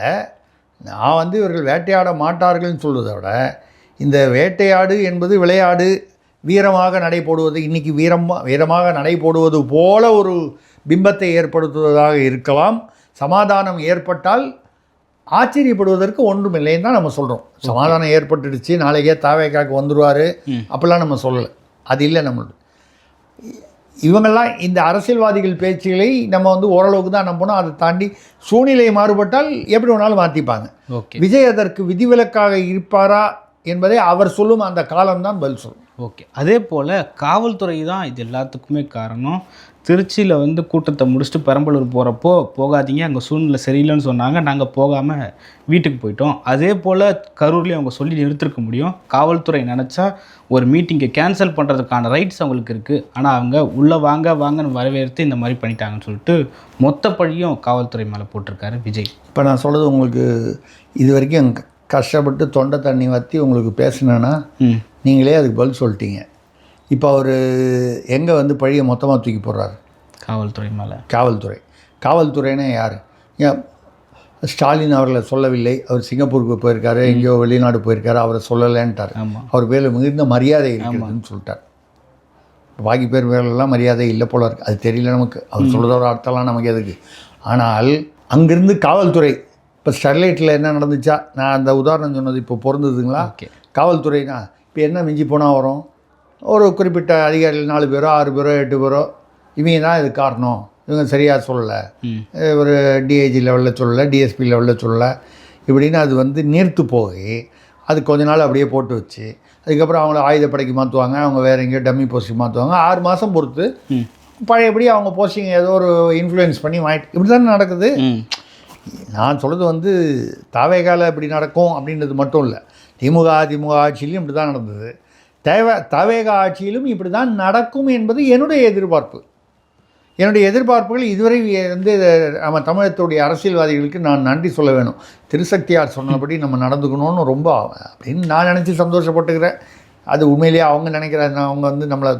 Speaker 2: நான் வந்து இவர்கள் வேட்டையாட மாட்டார்கள்னு சொல்வதை விட, இந்த வேட்டையாடு என்பது விளையாடு, வீரமாக நடை போடுவது, இன்றைக்கி வீரமாக நடை போடுவது போல ஒரு பிம்பத்தை ஏற்படுத்துவதாக இருக்கலாம். சமாதானம் ஏற்பட்டால் ஆச்சரியப்படுவதற்கு ஒன்றும் இல்லைன்னு தான் நம்ம சொல்கிறோம். சமாதானம் ஏற்பட்டுடுச்சு, நாளைக்கே தாவேக்காக்கு வந்துடுவார் அப்படிலாம் நம்ம சொல்லலை. அது இல்லை நம்மளோட. இவங்கெல்லாம் இந்த அரசியல்வாதிகள் பேச்சுகளை நம்ம வந்து ஓரளவுக்கு தான் நம்பணும். அதை தாண்டி சூழ்நிலை மாறுபட்டால் எப்படி வேணாலும் மாற்றிப்பாங்க. விஜய் அதற்கு விதிவிலக்காக இருப்பாரா என்பதை அவர் சொல்லும் அந்த காலம்தான் பதில் சொல்லும்.
Speaker 1: ஓகே, அதே போல் காவல்துறை தான் இது எல்லாத்துக்குமே காரணம். திருச்சியில் வந்து கூட்டத்தை முடிச்சுட்டு பெரம்பலூர் போகிறப்போ போகாதீங்க, அங்கே சூழ்நிலை சரியில்லைன்னு சொன்னாங்க, நாங்கள் போகாமல் வீட்டுக்கு போயிட்டோம். அதே போல் கரூர்லேயும் அவங்க சொல்லி நிறுத்திருக்க முடியும். காவல்துறை நினச்சா ஒரு மீட்டிங்கை கேன்சல் பண்ணுறதுக்கான ரைட்ஸ் அவங்களுக்கு இருக்குது. ஆனால் அவங்க உள்ளே வாங்கன்னு வரவேற்று இந்த மாதிரி பண்ணிட்டாங்கன்னு சொல்லிட்டு மொத்த பழியும் காவல்துறை மேலே போட்டிருக்காரு விஜய்.
Speaker 2: இப்போ நான் சொல்கிறது உங்களுக்கு இது வரைக்கும் கஷ்டப்பட்டு தொண்டை தண்ணி வற்றி உங்களுக்கு பேசினேன்னா நீங்களே அதுக்கு பதில் சொல்லிட்டீங்க. இப்போ அவர் எங்கே வந்து பழியை மொத்தமாக தூக்கி போடுறாரு?
Speaker 1: காவல்துறை மேலே.
Speaker 2: காவல்துறைன்னா யார்? ஏன் ஸ்டாலின் அவர்களை சொல்லவில்லை, அவர் சிங்கப்பூருக்கு போயிருக்காரு, எங்கேயோ வெளிநாடு போயிருக்காரு, அவரை சொல்லலைன்ட்டார். அவர் பேரில் மிகுந்த மரியாதை இருக்குதுன்னு சொல்லிட்டார். பாக்கி பேர் பேரெல்லாம் மரியாதை இல்லை போல இருக்குது, அது தெரியல நமக்கு. அவர் சொல்கிறதோட அர்த்தம்லாம் நமக்கு எதுக்கு? ஆனால் அங்கேருந்து காவல்துறை இப்போ ஸ்டெர்லைட்டில் என்ன நடந்துச்சா, நான் அந்த உதாரணம் சொன்னது இப்போ பொருந்ததுங்களா? காவல்துறைனா இப்போ என்ன மிஞ்சி போனால் வரும், ஒரு குறிப்பிட்ட அதிகாரிகள் 4 பேரோ 6 பேரோ 8 பேரோ இவங்க தான் இது காரணம், இவங்க சரியாக சொல்லலை, ஒரு டிஐஜி லெவலில் சொல்லலை, டிஎஸ்பி லெவலில் சொல்லலை, இப்படின்னு அது வந்து நீர்த்து போய் அது கொஞ்ச நாள் அப்படியே போட்டு வச்சு அதுக்கப்புறம் அவங்கள ஆயுதப்படைக்கு மாற்றுவாங்க, அவங்க வேறு எங்கேயோ டம்மி போஸ்டிங் மாற்றுவாங்க. 6 மாதம் பொறுத்து பழையபடி அவங்க போஸ்டிங் ஏதோ ஒரு இன்ஃப்ளூயன்ஸ் பண்ணி வாங்கிட்டு இப்படி தானே நடக்குது. நான் சொல்கிறது வந்து தாவேகால இப்படி நடக்கும் அப்படின்றது மட்டும் இல்லை, திமுக ஆட்சியிலையும் இப்படி தான் நடந்தது, தாவேகா ஆட்சியிலும் இப்படி தான் நடக்கும் என்பது என்னுடைய எதிர்பார்ப்பு. என்னுடைய எதிர்பார்ப்புகள் இதுவரை வந்து நம்ம தமிழகத்துடைய அரசியல்வாதிகளுக்கு நான் நன்றி சொல்ல வேணும். திருசக்தியார் சொன்னபடி நம்ம நடந்துக்கணும்னு ரொம்ப அப்படின்னு நான் நினச்சி சந்தோஷப்பட்டுக்கிறேன். அது உண்மையிலேயே அவங்க நினைக்கிறாங்க, அவங்க வந்து நம்மளை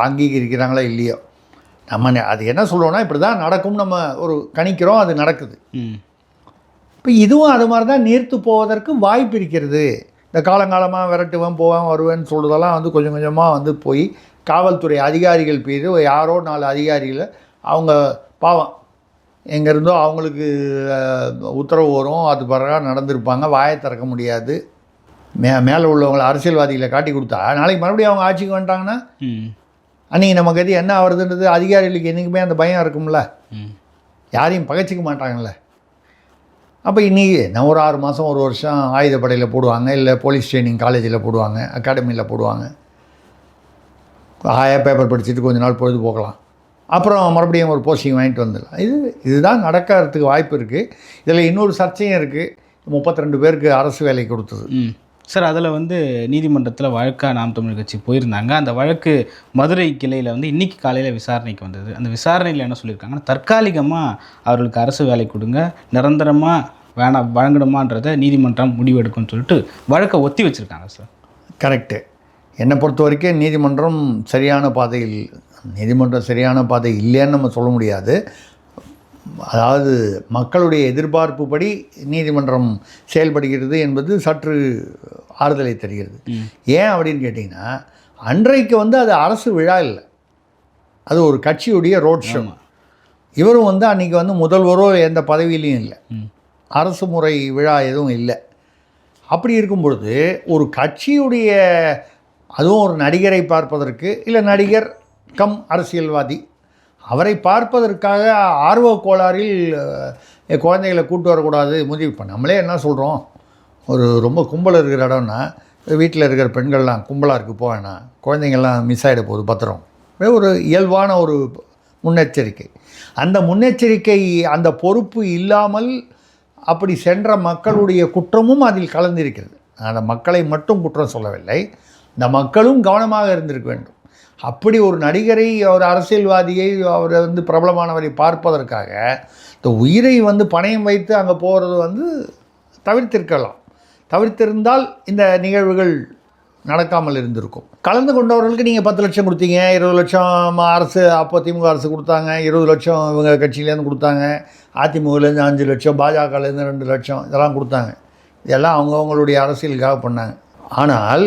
Speaker 2: அங்கீகரிக்கிறாங்களா இல்லையோ, நம்ம அது என்ன சொல்லுவோன்னா இப்படி தான் நடக்கும் நம்ம ஒரு கணிக்கிறோம், அது நடக்குது. இப்போ இதுவும் அது மாதிரி தான் நீர்த்து போவதற்கு வாய்ப்பு இருக்கிறது. இந்த காலங்காலமாக விரட்டுவேன் போவேன் வருவேன்னு சொல்கிறதெல்லாம் வந்து கொஞ்சம் கொஞ்சமாக வந்து போய் காவல்துறை அதிகாரிகள் மீது யாரோ 4 அதிகாரிகளை அவங்க பாவம் எங்கேருந்தோ அவங்களுக்கு உத்தரவு வரும், அது பிறகு நடந்திருப்பாங்க, வாயை திறக்க முடியாது. மேலே உள்ளவங்களை அரசியல்வாதிகளை காட்டி கொடுத்தா நாளைக்கு மறுபடியும் அவங்க ஆட்சிக்கு வந்துட்டாங்கன்னா அன்றைக்கி நம்ம கதி என்ன ஆகுறதுன்றது அதிகாரிகளுக்கு என்றைக்குமே அந்த பயம் இருக்கும்ல, யாரையும் பகைச்சிக்க மாட்டாங்கல்ல. அப்போ இன்றைக்கி நான் ஒரு 6 மாதம் 1 வருஷம் ஆயுதப்படையில் போடுவாங்க, இல்லை போலீஸ் ட்ரைனிங் காலேஜில் போடுவாங்க, அகாடமியில் போடுவாங்க, பேப்பர் படிச்சுட்டு கொஞ்ச நாள் பொழுது போகலாம், அப்புறம் மறுபடியும் ஒரு போஸ்டிங் வாங்கிட்டு வந்துடலாம். இதுதான் நடக்கிறதுக்கு வாய்ப்பு இருக்குது. இதில் இன்னொரு சர்ச்சையும் இருக்குது, 32 பேருக்கு அரசு வேலை கொடுத்தது.
Speaker 1: சார், அதில் வந்து நீதிமன்றத்தில் வழக்காக நாம் தமிழ் கட்சி போயிருந்தாங்க. அந்த வழக்கு மதுரை கிளையில் வந்து இன்றைக்கி காலையில் விசாரணைக்கு வந்தது. அந்த விசாரணையில் என்ன சொல்லியிருக்காங்கன்னா, தற்காலிகமாக அவர்களுக்கு அரசு வேலை கொடுங்க, நிரந்தரமாக வழங்கணுமான்றதை நீதிமன்றம் முடிவெடுக்கும்னு சொல்லிட்டு வழக்கை ஒத்தி வச்சுருக்காங்க சார்.
Speaker 2: கரெக்டு. என்னை பொறுத்த வரைக்கும் நீதிமன்றம் சரியான பாதை இல்லைன்னு நம்ம சொல்ல முடியாது. அதாவது மக்களுடைய எதிர்பார்ப்புப்படி நீதிமன்றம் செயல்படுகிறது என்பது சற்று ஆறுதலை தருகிறது. ஏன் அப்படின்னு கேட்டிங்கன்னா, அன்றைக்கு வந்து அது அரசு விழா இல்லை, அது ஒரு கட்சியுடைய ரோட் ஷோ. இவரும் வந்து அன்றைக்கி வந்து முதல்வரோ எந்த பதவியிலையும் இல்லை, அரசு முறை விழா எதுவும் இல்லை. அப்படி இருக்கும் பொழுது ஒரு கட்சியுடைய, அதுவும் ஒரு நடிகரை பார்ப்பதற்கு, இல்லை நடிகர் கம் அரசியல்வாதி, அவரை பார்ப்பதற்காக ஆர்வ கோளாறில் குழந்தைகளை கூட்டு வரக்கூடாது முடிவு. இப்போ நம்மளே என்ன சொல்கிறோம், ஒரு ரொம்ப கும்பல் இருக்கிற இடம்னா வீட்டில் இருக்கிற பெண்கள்லாம் கும்பலாக இருக்குது போவேண்ணா, குழந்தைங்கள்லாம் மிஸ் ஆகிட போகுது பத்திரம். ஒரு இயல்பான ஒரு முன்னெச்சரிக்கை. அந்த முன்னெச்சரிக்கை, அந்த பொறுப்பு இல்லாமல் அப்படி சென்ற மக்களுடைய குற்றமும் அதில் கலந்திருக்கிறது. அந்த மக்களை மட்டும் குற்றம் சொல்லவில்லை, இந்த மக்களும் கவனமாக இருந்திருக்க வேண்டும். அப்படி ஒரு நடிகரை, ஒரு அரசியல்வாதியை, அவரை வந்து பிரபலமானவரை பார்ப்பதற்காக இந்த உயிரை வந்து பணயம் வைத்து அங்கே போகிறது வந்து தவிர்த்திருக்கலாம். தவிர்த்திருந்தால் இந்த நிகழ்வுகள் நடக்காமல் இருந்திருக்கும். கலந்து கொண்டவர்களுக்கு நீங்கள் 10 லட்சம் கொடுத்தீங்க, 20 லட்சம் அரசு, அப்போ திமுக அரசு கொடுத்தாங்க, 20 லட்சம் இவங்க கட்சியிலேருந்து கொடுத்தாங்க, அதிமுகலேருந்து 5 லட்சம், பாஜகலேருந்து 2 லட்சம், இதெல்லாம் கொடுத்தாங்க. இதெல்லாம் அவங்கவுங்களுடைய அரசியலுக்காக பண்ணாங்க. ஆனால்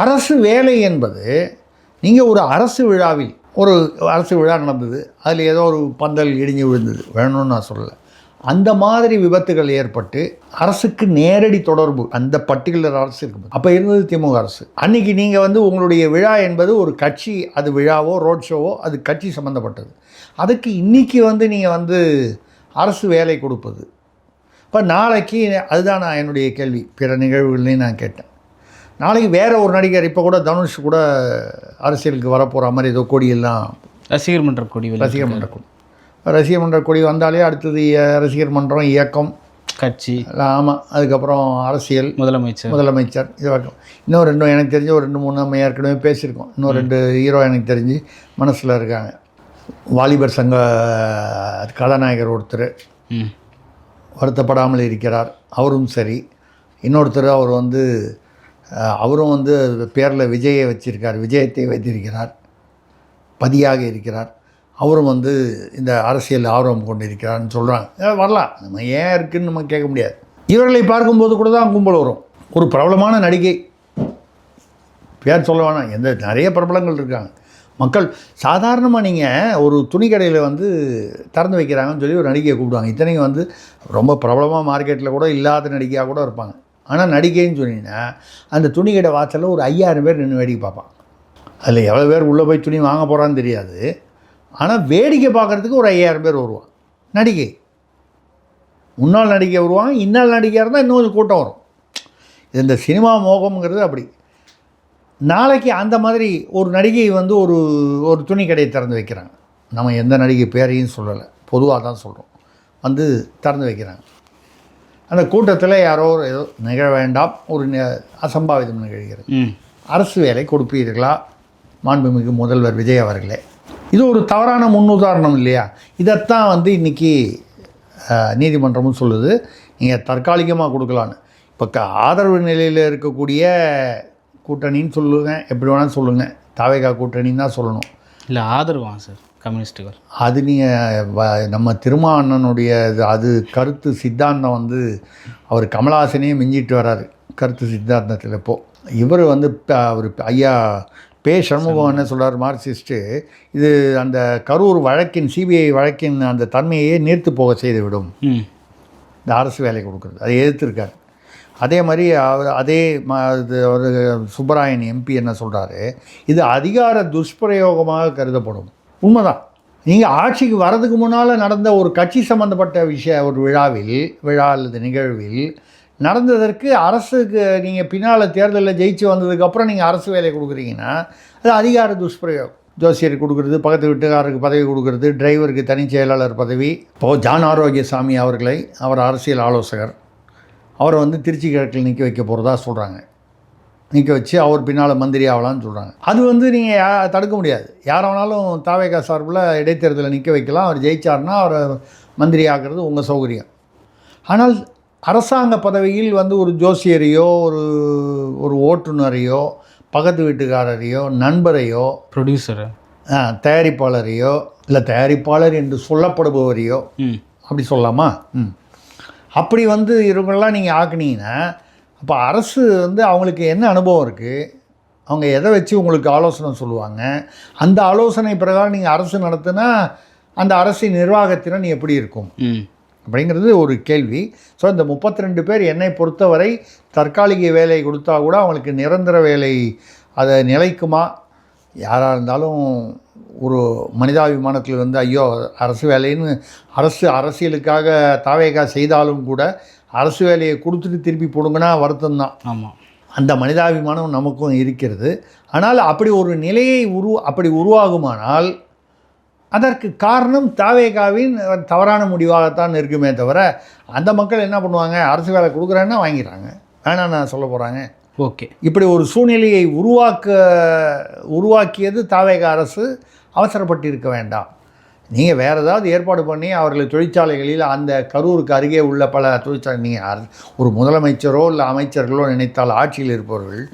Speaker 2: அரசு வேலை என்பது, நீங்கள் ஒரு அரசு விழாவில், ஒரு அரசு விழா நடந்தது, அதில் ஏதோ ஒரு பந்தல் இடிஞ்சு விழுந்தது, வேணும்னு நான் சொல்லலை, அந்த மாதிரி விபத்துகள் ஏற்பட்டு அரசுக்கு நேரடி தொடர்பு அந்த பர்டிகுலர் அரசு இருக்குது. அப்போ இருந்தது திமுக அரசு. அன்றைக்கி நீங்கள் வந்து உங்களுடைய விழா என்பது ஒரு கட்சி, அது விழாவோ ரோட் ஷோவோ அது கட்சி சம்மந்தப்பட்டது. அதுக்கு இன்றைக்கி வந்து நீங்கள் வந்து அரசு வேலை கொடுப்பது. இப்போ நாளைக்கு, அதுதான் நான் என்னுடைய கேள்வி, பிற நிகழ்வுகள்லையும் நான் கேட்டேன், நாளைக்கு வேறு ஒரு நடிகர், இப்போ கூட தனுஷ் கூட அரசியலுக்கு வரப்போகிற மாதிரி ஏதோ கொடியெல்லாம்,
Speaker 1: ரசிகர் மன்ற கொடி,
Speaker 2: ரசிகர் மன்ற கொடி, ரசிகர் மன்ற கொடி வந்தாலே அடுத்தது ரசிகர் மன்றம், இயக்கம், கட்சி, ஆமாம், அதுக்கப்புறம் அரசியல், முதலமைச்சர், இது வரைக்கும். இன்னும் ரெண்டும் எனக்கு தெரிஞ்சு ஒரு 2-3 நம்ம ஏற்கனவே பேசியிருக்கோம். இன்னும் 2 ஹீரோ எனக்கு தெரிஞ்சு மனசில் இருக்காங்க. வாலிபர் சங்க கதாநாயகர் ஒருத்தர் வருத்தப்படாமல் இருக்கிறார், அவரும் சரி. இன்னொருத்தர் அவர் வந்து அவரும் வந்து பேரில் விஜயை வச்சிருக்கார், விஜயத்தை வைத்திருக்கிறார், பதியாக இருக்கிறார். அவரும் வந்து இந்த அரசியல் ஆர்வம் கொண்டு இருக்கிறார்னு சொல்கிறாங்க. வரலாம், நம்ம ஏன் இருக்குதுன்னு நம்ம கேட்க முடியாது. இவர்களை பார்க்கும்போது கூட தான் கும்பல் வரும். ஒரு பிரபலமான நடிகை, பேர் சொல்ல வேணாம், நிறைய பிரபலங்கள் இருக்காங்க. மக்கள் சாதாரணமாக நீங்கள் ஒரு துணி கடையில் வந்து திறந்து வைக்கிறாங்கன்னு சொல்லி ஒரு நடிகையை கூப்பிடுவாங்க. இத்தனைக்கும் வந்து ரொம்ப பிரபலமாக மார்க்கெட்டில் கூட இல்லாத நடிகையாக கூட இருப்பாங்க. ஆனால் நடிகைன்னு சொன்னீங்கன்னா அந்த துணி கடை வாசலில் ஒரு 5000 பேர் நின்று வேடிக்கை பார்ப்பாங்க. அதில் எவ்வளோ பேர் உள்ளே போய் துணி வாங்க போகிறான்னு தெரியாது. ஆனால் வேடிக்கை பார்க்குறதுக்கு ஒரு 5000 பேர் வருவாங்க. நடிகை, முன்னாள் நடிகை வருவாங்க, இன்னாள் நடிகையாக இருந்தால் இன்னும் கொஞ்சம் கூட்டம் வரும். இந்த சினிமா மோகம்ங்கிறது அப்படி. நாளைக்கு அந்த மாதிரி ஒரு நடிகை வந்து ஒரு துணி கடையை திறந்து வைக்கிறாங்க. நம்ம எந்த நடிகை பேரையும் சொல்லலை, பொதுவாக தான் சொல்கிறோம். வந்து திறந்து வைக்கிறாங்க. அந்த கூட்டத்தில் யாரோ ஏதோ நிகழ வேண்டாம், ஒரு அசம்பாவிதம் நிகழ்கிறது. அரசு வேலை கொடுப்பீர்களா மாண்புமிகு முதல்வர் விஜய் அவர்களே? இது ஒரு தவறான முன்னுதாரணம் இல்லையா? இதைத்தான் வந்து இன்றைக்கி நீதிமன்றமும் சொல்லுது, நீங்கள் தற்காலிகமாக கொடுக்கலான்னு. இப்போ ஆதரவு நிலையில் இருக்கக்கூடிய கூட்டணின்னு சொல்லுங்கள், எப்படி வேணாலும் சொல்லுங்கள், தாவேகா கூட்டணின்னு தான் சொல்லணும்.
Speaker 1: இல்லை ஆதரவாங்க சார் கம்யூனிஸ்ட்டுகள்.
Speaker 2: அது நீங்கள் நம்ம திருமாவண்ணனுடைய அது கருத்து சித்தாந்தம் வந்து அவர் கமலஹாசனையே மிஞ்சிட்டு வராரு கருத்து சித்தாந்தத்தில். இப்போது இவர் வந்து அவர் ஐயா பே சண்முகம் என்ன சொல்கிறார், மார்க்சிஸ்ட்டு, இது அந்த கரூர் வழக்கின், சிபிஐ வழக்கின் அந்த தன்மையே நீர்த்து போக செய்துவிடும் இந்த அரசு வேலை கொடுக்குறது. அதை எதிர்த்துருக்கார். அதே மாதிரி அவர் சுப்பராயன் எம்பி என்ன சொல்கிறாரு, இது அதிகார துஷ்பிரயோகமாக கருதப்படும். உண்மைதான். நீங்கள் ஆட்சிக்கு வர்றதுக்கு முன்னால் நடந்த ஒரு கட்சி சம்மந்தப்பட்ட ஒரு விழா அல்லது நிகழ்வில் நடந்ததற்கு அரசுக்கு நீங்கள் பின்னால் தேர்தலில் ஜெயிச்சு வந்ததுக்கப்புறம் நீங்கள் அரசு வேலை கொடுக்குறீங்கன்னா அது அதிகார துஷ்பிரயோகம். ஜோசியருக்கு கொடுக்குறது, பக்கத்து வீட்டுக்காரருக்கு பதவி கொடுக்குறது, டிரைவருக்கு தனி செயலாளர் பதவி. இப்போது ஜான் ஆரோக்கியசாமி அவர்களை, அவர் அரசியல் ஆலோசகர், அவரை வந்து திருச்சி கிழக்கில் நிற்க வைக்க போகிறதா சொல்கிறாங்க. நிற்க வச்சு அவர் பின்னால் மந்திரி ஆகலான்னு சொல்கிறாங்க. அது வந்து நீங்கள் தடுக்க முடியாது. யாரை வேணாலும் தாவேகா சார்பில் இடைத்தேர்தலில் நிற்க வைக்கலாம். அவர் ஜெயிச்சார்னா அவரை மந்திரி ஆகிறது உங்கள் சௌகரியம். ஆனால் அரசாங்க பதவியில் வந்து ஒரு ஜோசியரையோ, ஒரு ஓட்டுநரையோ, பக்கத்து வீட்டுக்காரரையோ, நண்பரையோ,
Speaker 1: ப்ரொடியூசரை,
Speaker 2: தயாரிப்பாளரையோ, இல்லை தயாரிப்பாளர் என்று சொல்லப்படுபவரையோ, அப்படி சொல்லலாமா, அப்படி வந்து இவங்களெலாம் நீங்கள் ஆக்குனீங்கன்னா அப்போ அரசு வந்து அவங்களுக்கு என்ன அனுபவம் இருக்குது, அவங்க எதை வச்சு உங்களுக்கு ஆலோசனை சொல்லுவாங்க, அந்த ஆலோசனை பிரகாரம் நீங்கள் அரசு நடத்துனா அந்த அரசின் நிர்வாகத்திறன் எப்படி இருக்கும் அப்படிங்கிறது ஒரு கேள்வி. ஸோ இந்த 32 பேர் என்னை பொறுத்தவரை தற்காலிக வேலை கொடுத்தா கூட அவங்களுக்கு நிரந்தர வேலை அதை நிலைக்குமா? யாராக இருந்தாலும் ஒரு மனிதாபிமானத்தில் வந்து ஐயோ அரசு வேலைன்னு அரசியலுக்காக தாவேகா செய்தாலும் கூட அரசு வேலையை கொடுத்துட்டு திருப்பி போடுங்கன்னா வருத்தம் தான்.
Speaker 1: ஆமாம்,
Speaker 2: அந்த மனிதாபிமானம் நமக்கும் இருக்கிறது. ஆனால் அப்படி ஒரு நிலையை அப்படி உருவாகுமானால் அதற்கு காரணம் தாவேகாவின் தவறான முடிவாகத்தான் இருக்குமே தவிர, அந்த மக்கள் என்ன பண்ணுவாங்க, அரசு வேலை கொடுக்குறேன்னா வாங்கிடுறாங்க, வேணாம் நான் சொல்ல போகிறாங்க.
Speaker 1: ஓகே,
Speaker 2: இப்படி ஒரு சூழ்நிலையை உருவாக்கியது தாவேகா அரசு. அவசரப்பட்டு இருக்க வேண்டாம். நீங்கள் வேறு ஏதாவது ஏற்பாடு பண்ணி அவர்களை தொழிற்சாலைகளில் அந்த கரூருக்கு அருகே உள்ள பல தொழிற்சாலை, நீங்கள் ஒரு முதலமைச்சரோ இல்லை அமைச்சர்களோ நினைத்தால் ஆட்சியில் இருப்பவர்கள்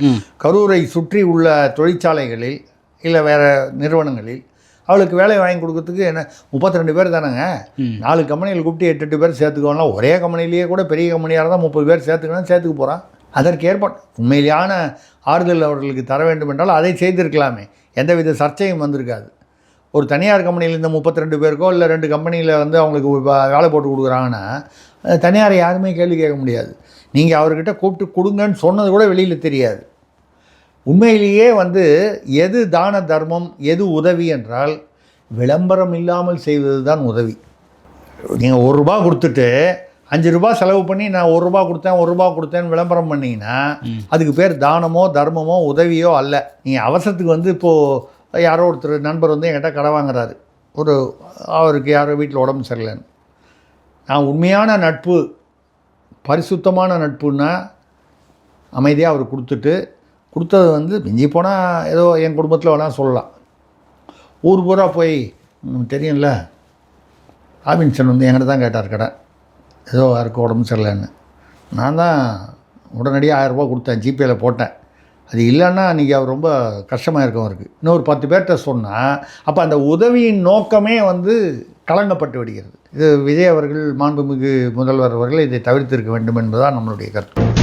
Speaker 2: கரூரை சுற்றி உள்ள தொழிற்சாலைகளில் இல்லை வேறு நிறுவனங்களில் அவளுக்கு வேலை வாங்கி கொடுக்கறதுக்கு என்ன 32 பேர் தானேங்க, 4 கம்பெனிகள் கூப்பிட்டு 8 பேர் சேர்த்துக்கோனா, ஒரே கம்பெனிலேயே கூட பெரிய கம்பெனியாக இருந்தால் 30 பேர் சேர்த்துக்க போகிறான். அதற்கு ஏற்பாடு உண்மையிலான ஆறுதல் அவர்களுக்கு தர வேண்டும் என்றால் அதை செய்திருக்கலாமே, எந்தவித சர்ச்சையும் வந்திருக்காது. ஒரு தனியார் கம்பெனியில் இந்த 32 பேருக்கோ இல்லை 2 கம்பெனியில் வந்து அவங்களுக்கு வேலை போட்டு கொடுக்குறாங்கன்னா தனியாரை யாருமே கேள்வி கேட்க முடியாது. நீங்கள் அவர்கிட்ட கூப்பிட்டு கொடுங்கன்னு சொன்னது கூட வெளியில் தெரியாது. உண்மையிலேயே வந்து எது தான தர்மம், எது உதவி என்றால் விளம்பரம் இல்லாமல் செய்வது தான் உதவி. நீங்கள் ₹1 கொடுத்துட்டு ₹5 செலவு பண்ணி நான் ₹1 கொடுத்தேன்னு விளம்பரம் பண்ணிங்கன்னா அதுக்கு பேர் தானமோ தர்மமோ உதவியோ அல்ல. நீங்கள் அவசரத்துக்கு வந்து இப்போது யாரோ ஒருத்தர் நண்பர் வந்து என்கிட்ட கடை வாங்குறாரு, அவருக்கு யாரோ வீட்டில் உடம்பு சரியில்லைன்னு. நான் உண்மையான நட்பு, பரிசுத்தமான நட்புன்னா அமைதியாக அவர் கொடுத்தது வந்து மிஞ்சி போனால் ஏதோ என் குடும்பத்தில் வேணால் சொல்லலாம். ஊர் பூரா போய் தெரியும்ல, ராபின்சன் வந்து என்கிட்ட தான் கேட்டார் கடை, ஏதோ யாருக்கு உடம்பு சரியில்லைன்னு. நான் தான் உடனடியாக ₹1000 கொடுத்தேன், ஜிபேயில் போட்டேன். அது இல்லைன்னா இன்றைக்கி அவர் ரொம்ப கஷ்டமாக இருக்கும் அவருக்கு. இன்னொரு 10 பேர்கிட்ட சொன்னால் அப்போ அந்த உதவியின் நோக்கமே வந்து களங்கப்பட்டு விடுகிறது. இது விஜய் அவர்கள், மாண்புமிகு முதல்வர் அவர்கள் இதை தவிர்த்திருக்க வேண்டும் என்பதுதான் நம்மளுடைய கருத்து.